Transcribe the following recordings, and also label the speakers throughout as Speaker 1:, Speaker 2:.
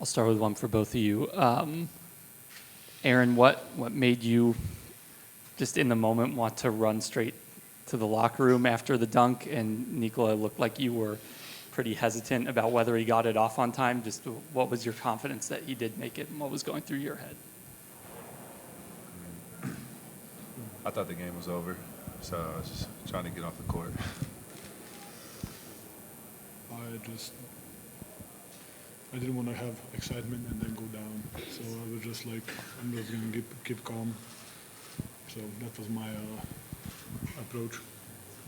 Speaker 1: I'll start with one for both of you. Aaron, what made you just in the moment want to run straight to the locker room after the dunk? And Nikola, looked like you were pretty hesitant about whether he got it off on time. Just what was your confidence that he did make it, and what was going through your head?
Speaker 2: I thought the game was over, so I was just trying to get off the court.
Speaker 3: I didn't want to have excitement and then go down. So I was just like, I'm just going to keep calm. So that was my approach.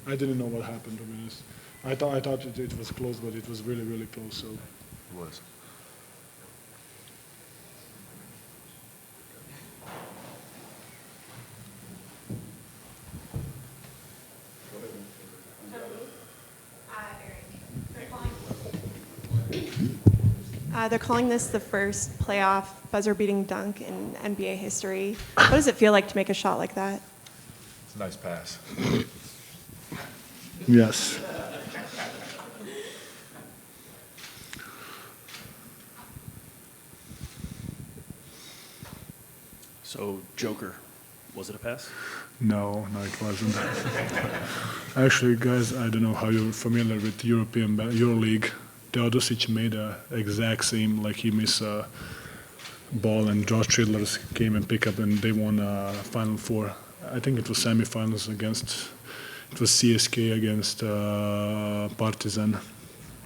Speaker 3: I didn't know what happened, to be honest. I thought it was close, but it was really, really close. So
Speaker 2: It was.
Speaker 4: They're calling this the first playoff buzzer-beating dunk in NBA history. What does it feel like to make a shot like that?
Speaker 2: It's a nice pass.
Speaker 3: yes.
Speaker 5: So, Joker, was it a pass?
Speaker 3: No, it wasn't. Actually, guys, I don't know how you're familiar with EuroLeague. Teodosic made a exact same, like he missed a ball and Josh Childers came and picked up and they won Final Four. I think it was semifinals it was CSK against Partizan.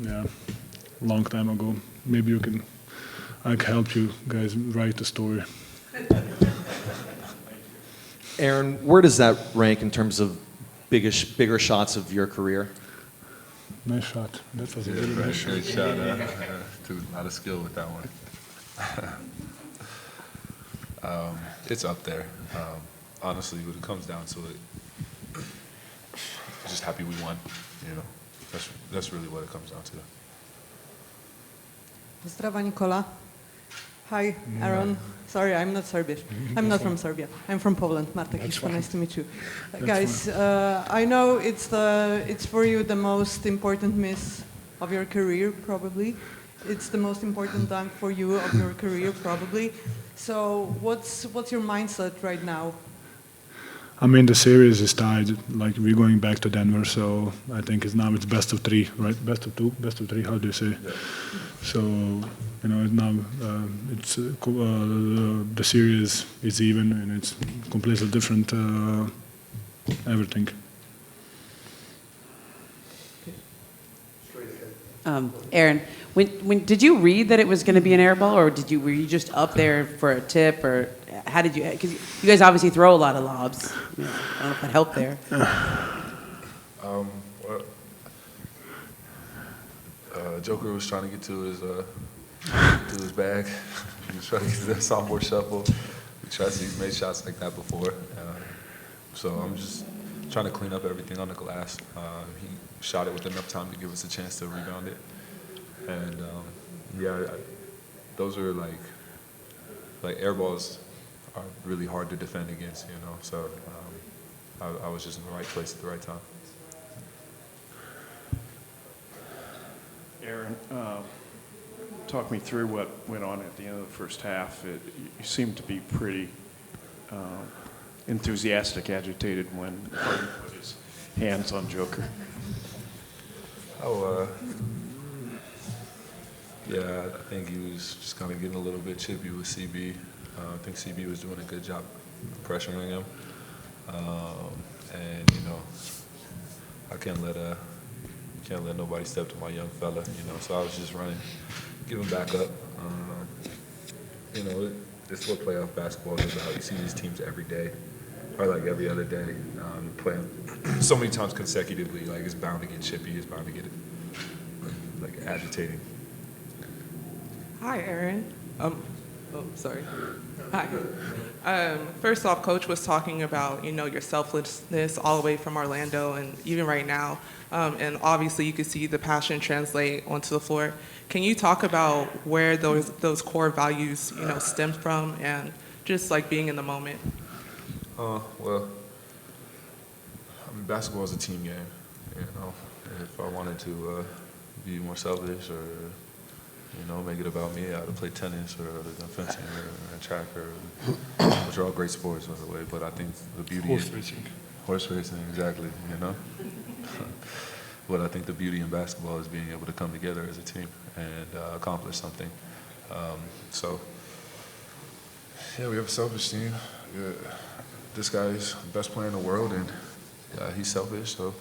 Speaker 3: Yeah, long time ago. Maybe I can help you guys write the story.
Speaker 6: Aaron, where does that rank in terms of bigger shots of your career?
Speaker 3: Nice shot. That was a really
Speaker 2: Great
Speaker 3: nice shot.
Speaker 2: shot. Dude, a lot of skill with that one. It's up there. Honestly, when it comes down to it, just happy we won. You know, that's really what it comes down to.
Speaker 7: Zdrava, Nikola. Hi, Aaron. Sorry, I'm not Serbian. I'm not from Serbia. I'm from Poland. Marta Kiszka, nice to meet you. Guys, I know it's for you the most important miss of your career, probably. It's the most important dunk for you of your career, probably. So what's your mindset right now?
Speaker 3: I mean, the series is tied. Like, we're going back to Denver, so I think it's best of three, right? Best of two, best of three. How do you say? Yeah. So, you know, now the series is even, and it's completely different. Everything.
Speaker 8: Aaron, when did you read that it was going to be an air ball, or were you just up there for a tip, or how did you? Because you guys obviously throw a lot of lobs. I don't know if that helped there.
Speaker 2: Joker was trying to get to his bag. He was trying to get to the sophomore shuffle. He's made shots like that before. So I'm just trying to clean up everything on the glass. He shot it with enough time to give us a chance to rebound it. And those are like air balls are really hard to defend against, you know. So I was just in the right place at the right time.
Speaker 5: Aaron, talk me through what went on at the end of the first half. You seemed to be pretty enthusiastic, agitated when Harden put his hands on Joker.
Speaker 2: Yeah, I think he was just kind of getting a little bit chippy with CB. I think CB was doing a good job pressuring him. And, you know, I can't let nobody step to my young fella, you know, so I was just running, give him back up. You know, it's what playoff basketball is about. You see these teams every day, or like every other day, playing so many times consecutively. Like, it's bound to get chippy, it's bound to get, like, agitating.
Speaker 9: Hi, Aaron. Sorry. Hi. First off, Coach was talking about, you know, your selflessness all the way from Orlando and even right now. And obviously you could see the passion translate onto the floor. Can you talk about where those core values, you know, stem from and just like being in the moment?
Speaker 2: Well, I mean, basketball is a team game, you know. If I wanted to be more selfish or make it about me. I would play tennis or fencing or track which are all great sports, by the way. But I think the beauty horse racing, exactly. But I think the beauty in basketball is being able to come together as a team and accomplish something. So, yeah, we have a selfish team. Yeah. This guy's the best player in the world, and he's selfish, so,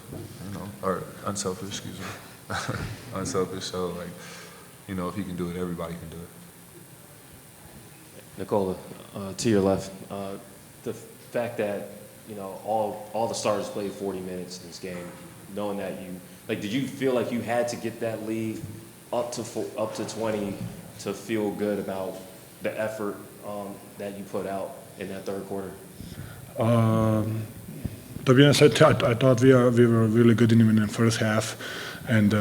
Speaker 2: or unselfish, excuse me. Unselfish, so, if he can do it, everybody can do it.
Speaker 10: Nicola, to your left, the fact that, all the starters played 40 minutes in this game, knowing that did you feel like you had to get that lead up to 20 to feel good about the effort that you put out in that third quarter?
Speaker 3: To be honest, I thought we were really good even in the first half, and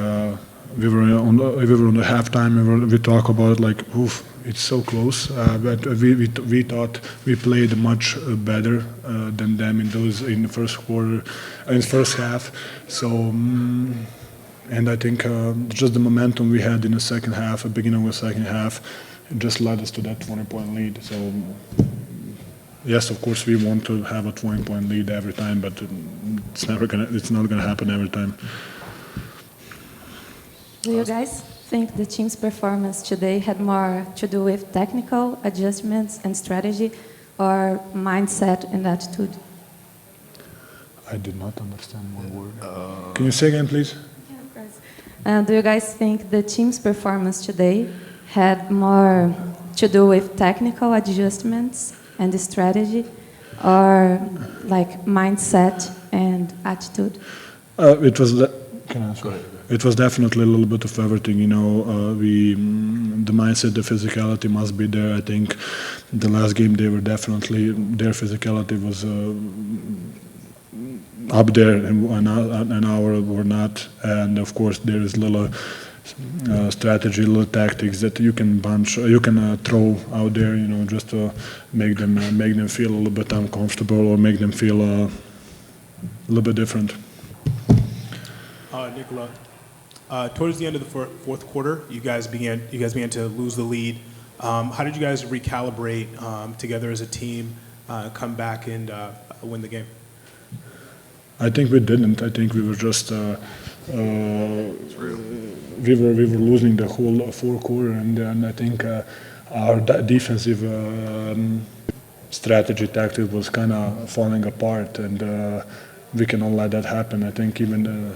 Speaker 3: we were on the halftime. We talk about oof, it's so close, but we thought we played much better than them in the first quarter, in the first half. So, and I think just the momentum we had in the second half, the beginning of the second half, it just led us to that 20-point lead. So. Yes, of course, we want to have a 20-point lead every time, but it's not gonna happen every time.
Speaker 11: Do you guys think the team's performance today had more to do with technical adjustments and strategy, or mindset and attitude?
Speaker 3: I did not understand one word. Can you say again, please?
Speaker 11: Yeah, of course. Do you guys think the team's performance today had more to do with technical adjustments and the strategy, or mindset and attitude?
Speaker 3: It was. Can I answer? It was definitely a little bit of everything. The mindset, the physicality must be there. I think the last game they were definitely their physicality was up there, and our were not. And of course, there is little. Strategy, little tactics that you can throw out there, just to make them feel a little bit uncomfortable or make them feel a little bit different.
Speaker 12: Nicola, towards the end of the fourth quarter, you guys began to lose the lead. How did you guys recalibrate together as a team, come back and win the game?
Speaker 3: I think we didn't. I think we were just. We were losing the whole fourth quarter, and I think our defensive strategy tactic was kind of falling apart, and we cannot let that happen. I think even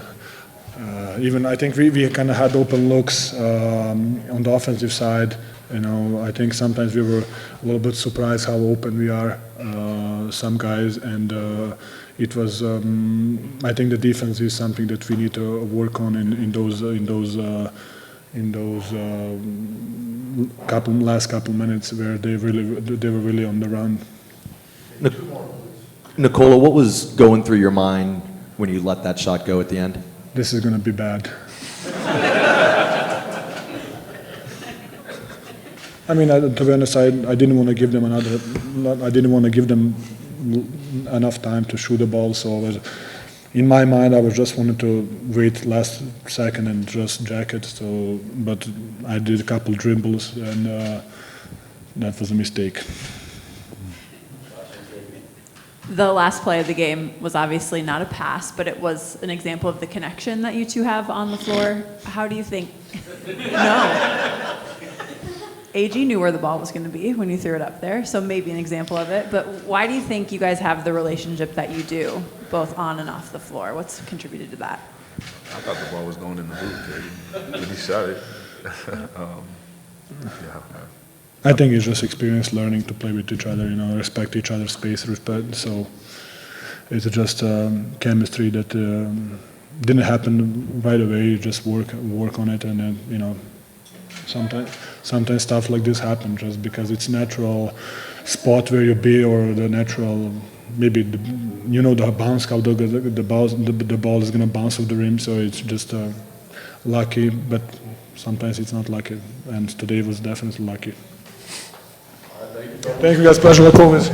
Speaker 3: I think we kind of had open looks on the offensive side. I think sometimes we were a little bit surprised how open we are, some guys, and it was. I think the defense is something that we need to work on in those last couple minutes where they were really on the run.
Speaker 6: Nicola, what was going through your mind when you let that shot go at the end?
Speaker 3: This is going to be bad. I mean, to be honest, I didn't want to give them enough time to shoot the ball. So in my mind, I was just wanted to wait last second and just jack it. So, but I did a couple dribbles, and that was a mistake.
Speaker 13: The last play of the game was obviously not a pass, but it was an example of the connection that you two have on the floor. How do you think? No. AG knew where the ball was going to be when you threw it up there, so maybe an example of it. But why do you think you guys have the relationship that you do, both on and off the floor? What's contributed to that?
Speaker 2: I thought the ball was going in the hoop when he shot it. Yeah.
Speaker 3: I think it's just experience, learning to play with each other, respect each other's space, respect. So it's just chemistry that didn't happen right away. You just work on it, and then sometimes stuff like this happens just because it's natural spot where you be, or the natural maybe the bounce how the ball is gonna bounce off the rim. So it's just lucky, but sometimes it's not lucky, and today was definitely lucky. Thank you guys, pleasure like always.